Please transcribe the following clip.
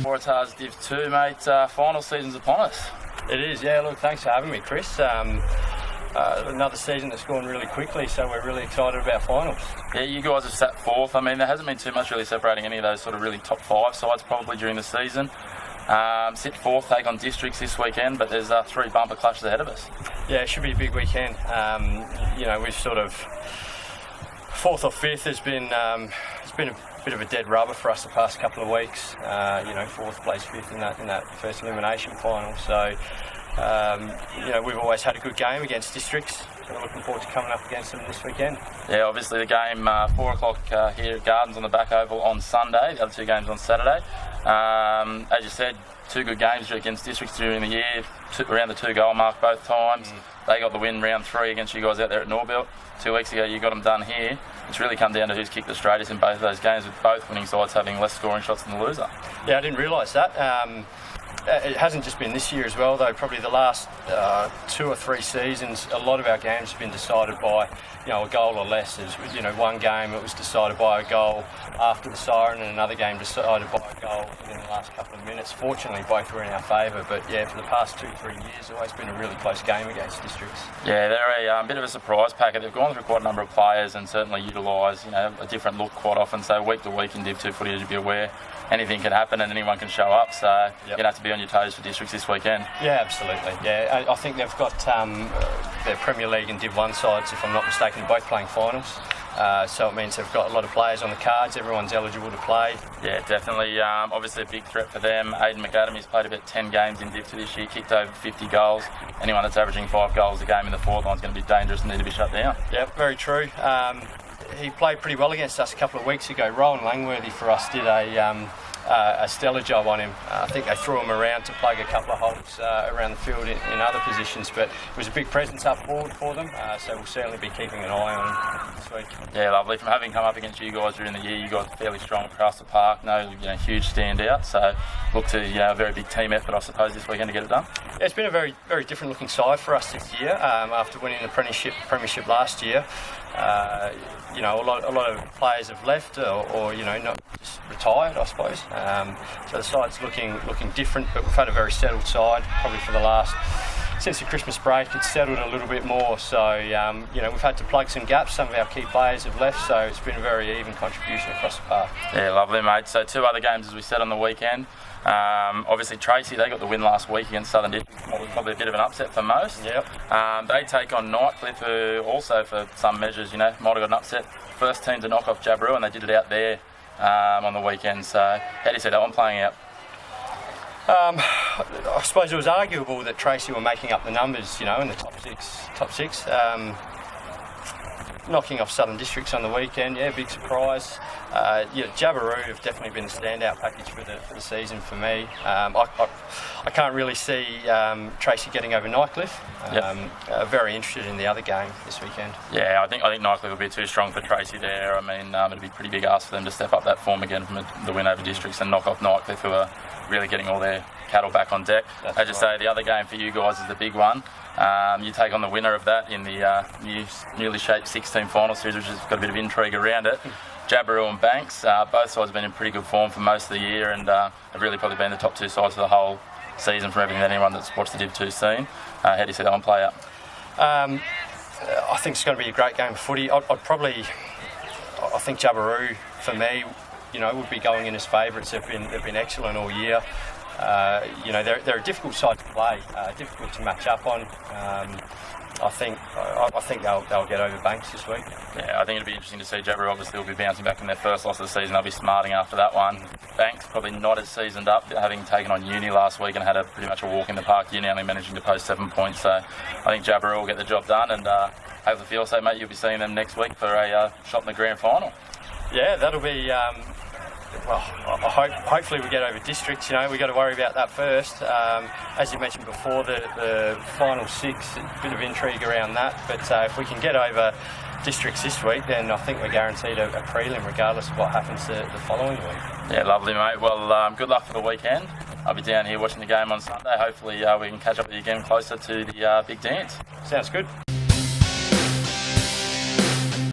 Waratahs Div 2, mate. Final season's upon us. It is, yeah. Look, thanks for having me, Chris. Another season that's gone really quickly, so we're really excited about finals. Yeah, you guys have sat fourth. I mean, there hasn't been too much really separating any of those sort of really top five sides probably during the season. Sit fourth, take on Districts this weekend, but there's 3 bumper clashes ahead of us. Yeah, it should be a big weekend. We've sort of fourth or fifth has been it's been a bit of a dead rubber for us the past couple of weeks. Fourth place, fifth in that first elimination final. So we've always had a good game against Districts. So we're looking forward to coming up against them this weekend. Yeah, obviously the game 4 o'clock here at Gardens on the back oval on Sunday. The other 2 games on Saturday. As you said, 2 good games against Districts during the year, around the 2-goal mark both times. They got the win round 3 against you guys out there at Norbuilt. 2 weeks ago you got them done here. It's really come down to who's kicked the straightest in both of those games, with both winning sides having less scoring shots than the loser. Yeah, I didn't realise that. It hasn't just been this year as well, though. Probably the last 2 or 3 seasons, a lot of our games have been decided by a goal or less. There's, one game it was decided by a goal after the siren, and another game decided by a goal within the last couple of minutes. Fortunately, both were in our favour, but yeah, for the past 2-3 years, it's always been a really close game against Districts. Yeah, they're a bit of a surprise packet. They've gone through quite a number of players and certainly utilise a different look quite often. So week to week in Div 2 footy, to be aware, anything can happen and anyone can show up. So you're going to have to be on your toes for Districts this weekend. Yeah, absolutely. Yeah, I think they've got their Premier League and Div 1 sides, if I'm not mistaken, both playing finals. So it means they've got a lot of players on the cards. Everyone's eligible to play. Yeah, definitely. Obviously a big threat for them. Aidan McAdamy's played about 10 games in Div 2 this year, kicked over 50 goals. Anyone that's averaging 5 goals a game in the forward line is going to be dangerous and need to be shut down. Yeah, very true. He played pretty well against us a couple of weeks ago. Rowan Langworthy for us did a stellar job on him. I think they threw him around to plug a couple of holes around the field in other positions, but it was a big presence up forward for them, so we'll certainly be keeping an eye on him this week. Yeah, lovely. From having come up against you guys during the year, you guys are fairly strong across the park, no huge standout, so look to a very big team effort, I suppose, this weekend to get it done. Yeah, it's been a very, very different looking side for us this year, after winning the premiership last year. A lot of players have left or not just retired, I suppose. So the side's looking different, but we've had a very settled side probably for the last, since the Christmas break. It's settled a little bit more, so we've had to plug some gaps. Some of our key players have left, so it's been a very even contribution across the park. Yeah, lovely, mate. So 2 other games, as we said, on the weekend. Obviously Tracy, they got the win last week against Southern Districts. Probably a bit of an upset for most. Yep. They take on Nightcliff, who also for some measures might have got an upset. First team to knock off Jabiru, and they did it out there on the weekend. So how do you see that one playing out? I suppose it was arguable that Tracy were making up the numbers, in the top six. Knocking off Southern Districts on the weekend, yeah, big surprise. Jabiru have definitely been the standout package for the season for me. I can't really see Tracy getting over Nightcliff. Very interested in the other game this weekend. Yeah, I think Nightcliff will be too strong for Tracy there. I mean, it'll be a pretty big ask for them to step up that form again from the win over Districts and knock off Nightcliff, who are really getting all their cattle back on deck. As you say, the other game for you guys is the big one. You take on the winner of that in the newly shaped 16 final series, which has got a bit of intrigue around it. Jabiru and Banks, both sides have been in pretty good form for most of the year, and have really probably been the top 2 sides for the whole season from everything that anyone that's watched the Div 2 scene. How do you see that one play out? I think it's going to be a great game of footy. I think Jabiru, for me, would be going in as favourites. They've been excellent all year. They're a difficult side to play, difficult to match up on. I think they'll get over Banks this week. Yeah, I think it'll be interesting to see. Jabiru obviously will be bouncing back from their first loss of the season. They'll be smarting after that one. Banks probably not as seasoned up, having taken on Uni last week and had pretty much a walk in the park. Uni only managing to post 7 points, so I think Jabiru will get the job done, and hopefully for your sake, mate, you'll be seeing them next week for a shot in the grand final. Yeah, that'll be. Hopefully we get over Districts. We've got to worry about that first. As you mentioned before, the final 6, a bit of intrigue around that. But if we can get over Districts this week, then I think we're guaranteed a prelim, regardless of what happens the following week. Yeah, lovely, mate. Well, good luck for the weekend. I'll be down here watching the game on Sunday. Hopefully we can catch up with you again closer to the big dance. Sounds good.